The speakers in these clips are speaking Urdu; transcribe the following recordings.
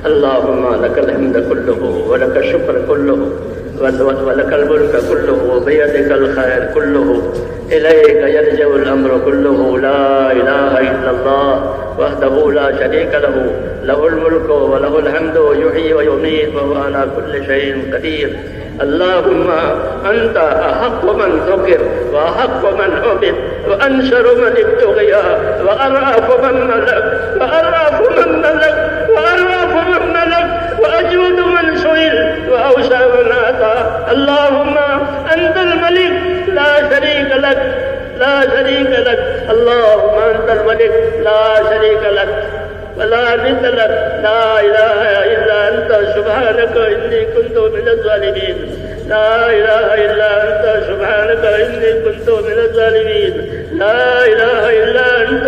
اللهم لك الحمد كله ولك الشكر كله ولك الملك كله وبيدك الخير كله، إليك يرجع الأمر كله، لا إله إلا الله وحده لا شريك له، له الملك وله الحمد، يحيي ويميت وهو على كل شيء قدير. اللهم أنت أحق من ذكر وأحق من عبد وأنشر من ابتغي وأرأف من ملك وأجود من سئل وأوسع من أعطى. اللهم أنت الملك لا شريك لك، اللهم أنت الملك لا شريك لك ولا ند لك، لا إله إلا أنت سبحانك إني كنت من الظالمين، لا إله إلا أنت سبحانك إني كنت من الظالمين، لا إله إلا أنت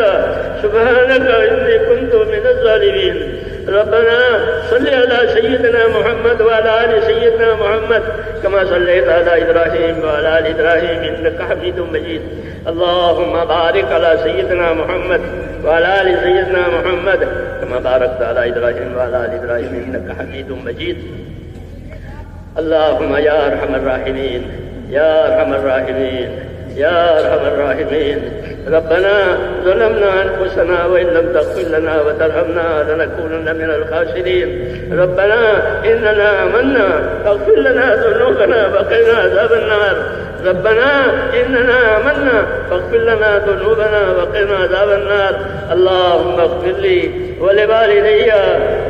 سبحانك إني كنت من الظالمين. ربنا صل على سيدنا محمد وعلى آل سيدنا محمد كما صليت على إبراهيم وعلى آل إبراهيم إنك حميد مجيد. اللهم بارك على سيدنا محمد وعلى آل سيدنا محمد كما باركت على إبراهيم وعلى آل إبراهيم إنك حميد مجيد. اللهم يا أرحم الراحمين يا أرحم الراحمين يا أرحم الراحمين، ربنا ظلمنا أنفسنا وإن لم تغفر لنا وترحمنا لنكونن من الخاسرين. ربنا إننا آمنا فاغفر لنا ذنوبنا وقنا عذاب النار. ربنا إننا آمنا فاغفر لنا ذنوبنا وقنا عذاب النار. اللهم اغفر لي ولوالدي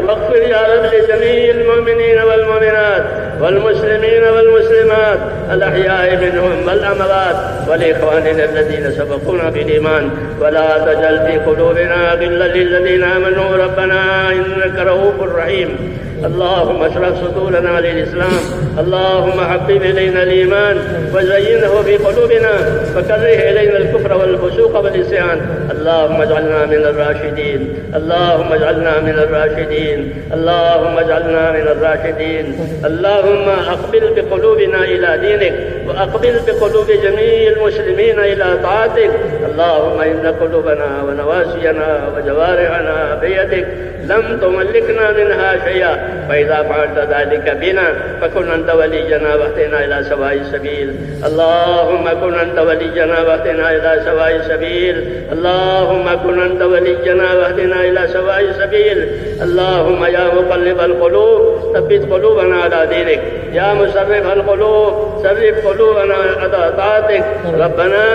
واغفر يا رب لجميع المؤمنين والمؤمنات والمسلمين والمسلمات الأحياء منهم والأموات ولإخواننا الذين سبقونا بالإيمان، ولا تجعل في قلوبنا غلا للذين آمنوا ربنا إنك رؤوف رحيم. اللهم اشرح صدورنا للإسلام، اللهم حبب إلينا الإيمان وزينه في قلوبنا وكره إلينا الكفر والفسوق والعصيان. اللهم اجعلنا من الراشدين، اللهم اجعلنا من الراشدين، اللهم اجعلنا من الراشدين. اللهم أقبل بقلوبنا إلى دينك وأقبل بقلوب جميع المسلمين إلى طاعتك. اللهم إن قلوبنا ونواسينا وجوارحنا بيدك لم تملكنا منها شيئا، فإذا فعلت ذلك بنا فكن أنت ولينا واهدنا إلى سواء السبيل. اللهم كن أنت ولينا واهدنا إلى سواء السبيل. اللهم كن أنت ولينا واهدنا إلى سواء السبيل. اللهم يا مقلب القلوب ثبت قلوبنا على دينك، يا مسرف القلوب صرف قلوبنا على طاعتك. ربنا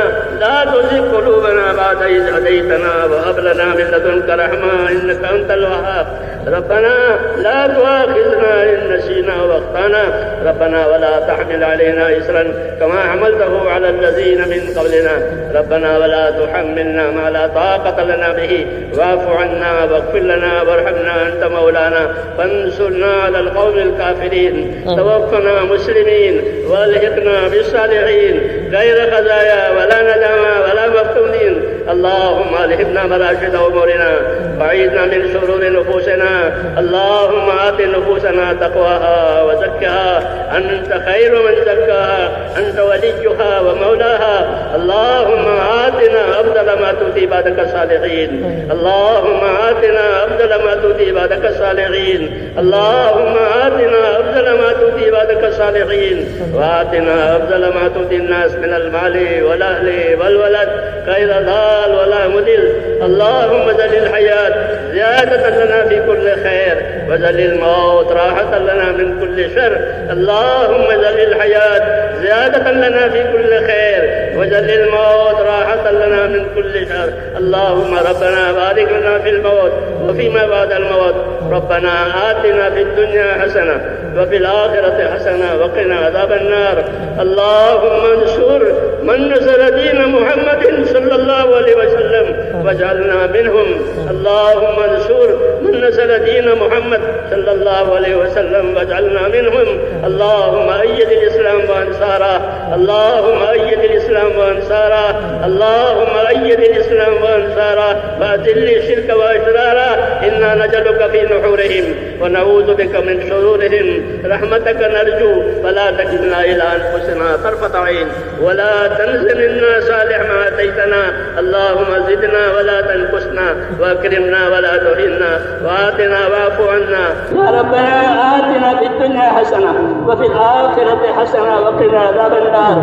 لا تزغ قلوبنا بعد إذ هديتنا وهب لنا من لدنك رحمة إنك أنت الوهاب. ربنا لا تؤاخذنا إن نسينا واخطأنا، ربنا ولا تحمل علينا إصرا كما حملته على الذين من قبلنا، ربنا ولا تحملنا ما لا طاقة لنا به، واعف عنا واغفر لنا وارحمنا أنت مولانا فانصرنا على القوم الكافرين. توفنا مسلمين والحقنا بالصالحين غير خزايا ولا ندامى ولا مفتونين. اللهم ألهمنا مراشد أمورنا وأعيذنا من شرور نفوسنا. اللهم آت نفوسنا تقواها وزكها أنت خير من زكاها، أنت وليها ومولاها. اللهم آتنا أفضل ما تؤتي عبادك الصالحين، اللهم آتنا أفضل ما تؤتي عبادك الصالحين، اللهم آتنا أفضل ما تؤتي عبادك الصالحين، وآتنا أفضل ما تؤتي الناس من المال والأهل والولد غير ضال ولا مضل. اللهم اجعل الحياة زيادة لنا في كل خير واجعل الموت راحة لنا من كل شر. اللهم اجعل الحياة زيادة لنا في كل خير واجعل الموت راحة لنا من كل شر. اللهم ربنا بارك لنا في الموت وفيما بعد الموت. ربنا آتنا في الدنيا حسنة وفي الآخرة حسنة وقنا عذاب النار. اللهم انصر من نصر دين محمد صلى الله عليه وسلم واجعلنا منهم. اللهم انصر من نصر دين محمد صلى الله عليه وسلم واجعلنا منهم. اللهم أيد الإسلام وأنصاره، اللهم أيد الإسلام وأنصاره، اللهم أيد الإسلام وأنصاره وأذل الشرك وأشراره. إنا نجعلك في نحورهم ونعوذ بك من شرورهم. رحمتك نرجو فلا تكلنا إلى أنفسنا طرفة عين ولا تنزل منا صالح ما أتيتنا. اللهم زدنا ولا تنقصنا وأكرمنا ولا تهنا وآتنا واعف عنا. يا ربنا آتنا في الدنيا حسنة وفي الآخرة حسنة وقنا عذاب النار.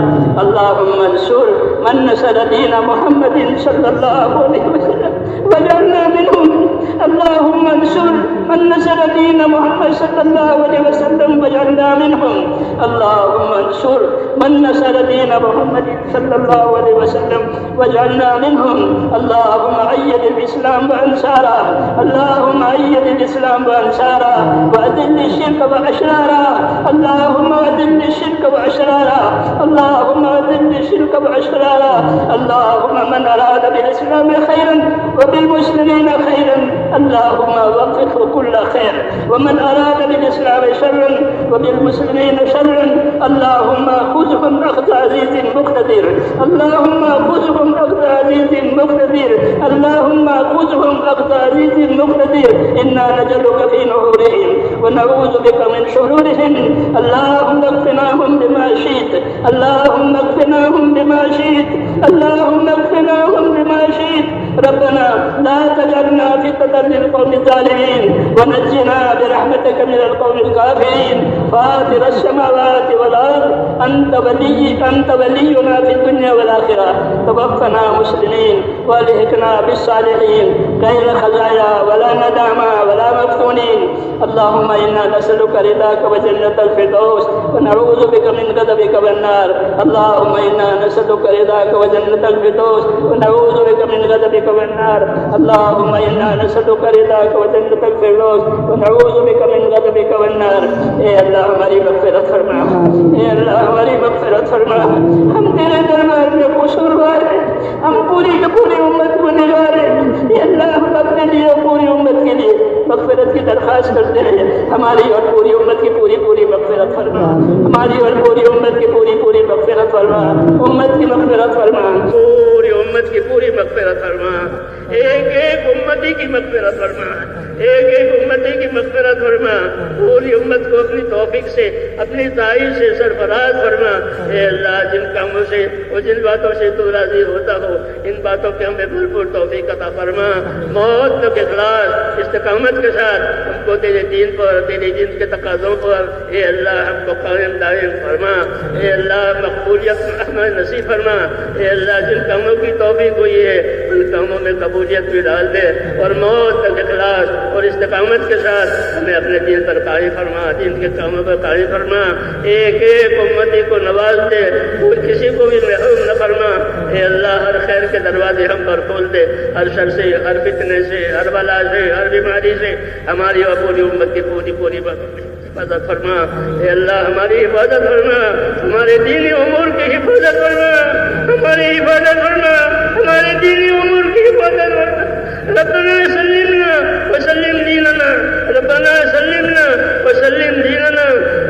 اللهم انصر من نصر دين محمد صلى الله عليه وسلم واجعلنا منهم. اللهم انصر من نصر دين محمد صلى الله عليه وسلم واجعلنا منهم. اللهم انصر من نصر دين محمد صلى الله عليه وسلم واجعلنا منهم. اللهم أيد الإسلام وأنصاره. اللهم أيد الإسلام وأنصاره وأذل الشرك وأشراره. اللهم أذل الشرك وأشراره. اللهم أذل الشرك وأشراره. اللهم من أراد بالإسلام خيرا وبالمسلمين خيرا اللهم وفقه كل خير، ومن أراد بالإسلام شرا وبالمسلمين شرا اللهم خذهم أخذ عزيز مقتدر. اللهم خذهم أخذ عزيز مقتدر. اللهم خذهم أخذ عزيز مقتدر. إنا نجلك في نحورهم ونعوذ بك من شرورهم. اللهم اكفناهم بما شئت. اللهم اكفناهم بما شئت. اللهم اكفناهم بما شئت. ربنا لا تجعلنا فتنة للقوم الظالمين ونجنا برحمتك من القوم الكافرين. فاطر السماوات والأرض أنت ولينا في الدنيا والآخرة. توفنا مسلمين والحقنا بالصالحين غير خزايا ولا ندامى ولا مفتونين. اللهم إنا نسألك رضاك وجنة الفردوس ونعوذ بك من غضبك والنار. اللهم إنا نسألك رضاك وجنة الفردوس ونعوذ بك من غضبك والنار. اللهم إنا نسألك رضاك وجنة الفردوس ونعوذ بك من غضبك والنار. اے اللہ ہماری مغفرت فرما. اے اللہ ہماری مغفرت فرما. ہم تیرے دربار میں قصوروار ہیں. ہم پوری کی پوری امت کو نگار ہیں. اے اللہ ہم اپنے لیے پوری امت کے لیے مغفرت کی درخواست کرتے ہیں. ہماری اور پوری امت کی پوری مغفرت فرما. ہماری اور پوری امت کی پوری مغفرت فرما. امت کی مغفرت فرما. پوری امت کی پوری مغفرت فرما. ایک ایک امتی کی مغفرت فرما. ایک ایک امتی کی مغفرت فرما. پوری امت کو اپنی توفیق سے اپنی تعین سے سرفراز فرما. اے اللہ جن کاموں سے اور جن باتوں سے تو راضی ہوتا ہو ان باتوں پہ ہمیں بھرپور توفیق عطا فرما. موت کے خلاص استقامت کے ساتھ ہم کو تیرے دین پر تیرے دین کے تقاضوں پر اے اللہ ہم کو قائم دائم فرما. اے اللہ مقبولیت ہمیں نصیب فرما. اے اللہ جن کاموں کی توفیق ہوئی ہے ان کاموں میں قبولیت بھی ڈال دے اور موت کے خلاص اور استقامت کے ساتھ ہمیں اپنے دین پر قائم فرما. دین کے کاموں پر قائم فرما. ایک ایک امتی کو نواز دے. کوئی کسی کو بھی محروم نہ فرما. اے اللہ ہر خیر کے دروازے ہم پر کھول دے. ہر شر سے ہر فتنے سے ہر بلا سے ہر بیماری سے ہماری اور پوری امت کی پوری حفاظت فرما. اے اللہ ہماری حفاظت فرما. ہمارے دینی امور کی حفاظت فرما. ہماری حفاظت فرما. ہمارے دینی امور کی حفاظت فرما. ربنا سلمنا وسلم دیننا. ربنا سلمنا وسلم دیننا.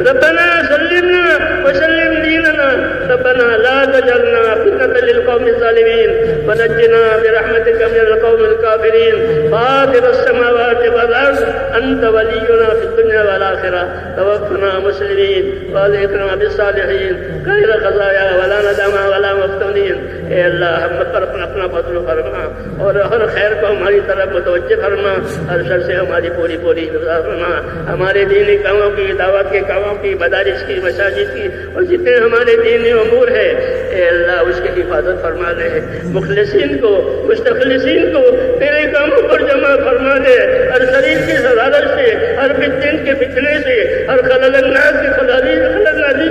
ربنا سلمنا وسلم دیننا. ربنا لا تجعلنا فتنة للقوم الظالمين ونجنا برحمتك من القوم الكافرين. فاطر السماوات والأرض أنت ولينا في الدنيا والآخرة. توفنا مسلمين والحقنا بالصالحين غير خزايا ولا ندامى ولا مفتونين. اے اللہ ہم پر اپنا فضل فرما اور ہر خیر کو ہماری طرف متوجہ فرما. ہر شر سے ہماری پوری حفاظت فرما. ہمارے دینی کاموں کی دعوت کے کاموں کی مدارس کی مساجد کی اور جتنے ہمارے دینی امور ہے اے اللہ اس کی حفاظت فرما دے. مخلصین کو مستخلصین کو تیرے کاموں پر جمع فرما دے. ہر شریر کی زلالت سے ہر فتن کے فتنے سے ہر خلل الناس کی خلل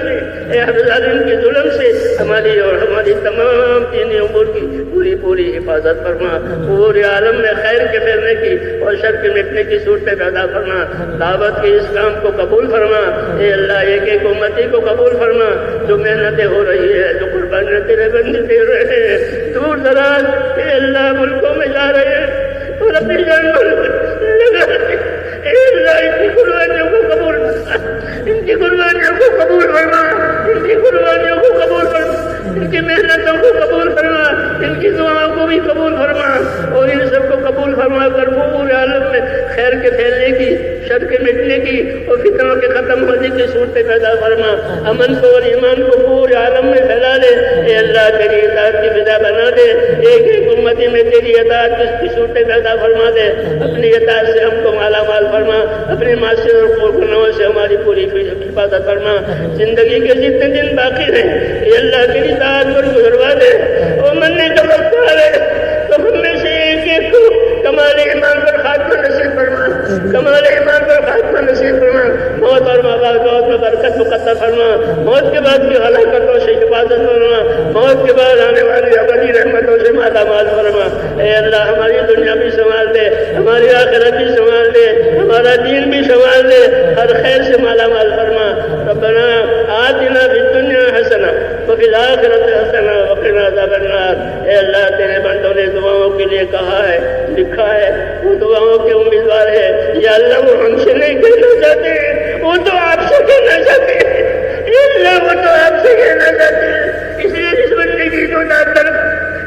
سے اے ہر ظالم کے ظلم سے ہماری اور ہماری تمام دینی امور کی پوری حفاظت فرما. پورے عالم میں خیر کے پھیلنے کی اور شر کے مٹنے کی صورتیں پیدا فرما. دعوت کے اسلام کو قبول فرما. اے اللہ ایک ایک امتی کو قبول فرما. جو محنتیں ہو رہی ہے جو قربانیاں تیرے بندے دے رہے ہیں دور دراز اے اللہ ملکوں میں جا رہے ہیں اور اپنی جان لگا رہے ہیں. اے اللہ ان کی قربانیوں کو قبول فرما. ان کی قربانیوں کو قبول فرما. ان کی قربانیوں کو قبول فرما. ان کی محنتوں کو قبول فرما. ان کی دعاؤں کو بھی قبول فرما اور ان سب کو قبول فرما کر پورے عالم میں خیر کے پھیلنے کی، شر کے مٹنے کی اور فتنوں کے ختم ہونے کی صورتیں پیدا فرما، امن کو اور ایمان کو پورے عالم میں پھیلا دے۔ اے اللہ تیری اطاعت کی فضا بنا دے، ایک ایک امتی میں تیری اطاعت کی صورتیں پیدا فرما دے، اپنی اطاعت سے ہم کو مالا مال فرما، اپنے معاشرے اور گناہوں سے ہماری پوری حفاظت فرما۔ زندگی کے جتنے دن باقی ہیں اے اللہ تیری اطاعت پر گزروا دے، اور مرنے کا وقت آ رہے تو ہم میں سے ایک ایک کو کمال ایمان پر خاتمہ نصیب فرما، کمال ایمان پر خاتمہ نصیب فرما، موت اور موت میں برکت مقدر فرما، موت کے بعد کی ہلاکتوں سے حفاظت فرما، موت کے بعد آنے والی ابدی رحمتوں سے مالا مال فرما۔ اے اللہ ہماری دنیا بھی سنبھال دے، ہماری آخرت بھی سنبھال دے، ہمارا دین بھی سنبھال دے، ہر خیر سے مالا مال فرما۔ ربنا آتنا فی الدنیا حسنہ وفی الآخرۃ حسنہ وقنا عذاب النار۔ اے اللہ تیرے بندوں نے دعاؤں کے لیے کہا ہے، لکھا ہے، وہ دعاؤں کے امیدوار ہے، یا اللہ وہ ہم سے نہیں کہنا چاہتے، وہ تو آپ سے کہنا چاہتے ہیں، اے اللہ وہ تو آپ سے کہنا چاہتے ہیں۔ اس لیے جس بندے کی جو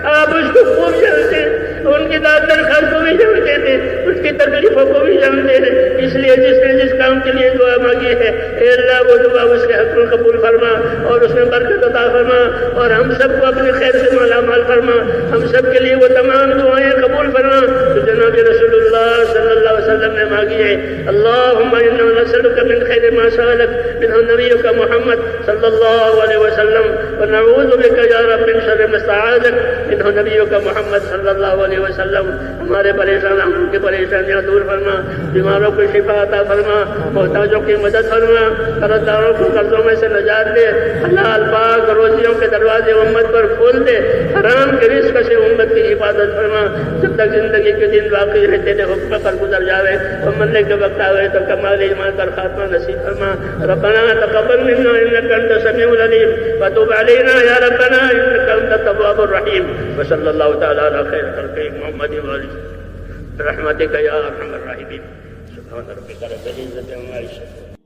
آپ اس کو خوب جانتے ہیں، ان کی درخواست کو بھی جانتے تھے، اس کی تکلیفوں کو بھی جانتے ہیں، اس لیے جس نے جس کام کے لیے دعا مانگی ہے اے اللہ وہ دعا اس کے حق میں قبول فرما اور اس میں برکت عطا فرما، اور ہم سب کو اپنے خیر سے مالا مال فرما، ہم سب کے لیے وہ تمام دعائیں قبول فرما جو جناب رسول اللہ صلی اللہ علیہ وسلم نے مانگی ہے۔ اللہم انا نسألک من خیر ما سألک منہ نبیک محمد صلی اللہ علیہ وسلم ونعوذ بک یا رب من شر ما استعاذک منہ نبیک محمد صلی اللہ علیہ وسلم۔ ہمارے پریشان ہم کی پریشانیاں دور فرما، بیماروں کو شفا عطا فرما، محتاجوں کی مدد فرما، قرض داروں کو قرضوں میں سے نجات دے، حلال پاک روزیوں کے دروازے امت پر کھول دے، حرام کے رزق سے امت کی حفاظت فرما۔ جب تک زندگی کے دن باقی ہے تیرے حکم پر گزر جاوے اور مرنے کے وقت آوے تو کمال ایمان پر خاتمہ نصیب فرما۔ ربنا تقبل منا انك انت السميع العليم وتب علينا يا ربنا انك انت التواب الرحيم وصلى الله تعالى على خير خلقه محمد وآله برحمتك يا ارحم الراحمين۔ سبحان ربك رب العزة عما يصفون۔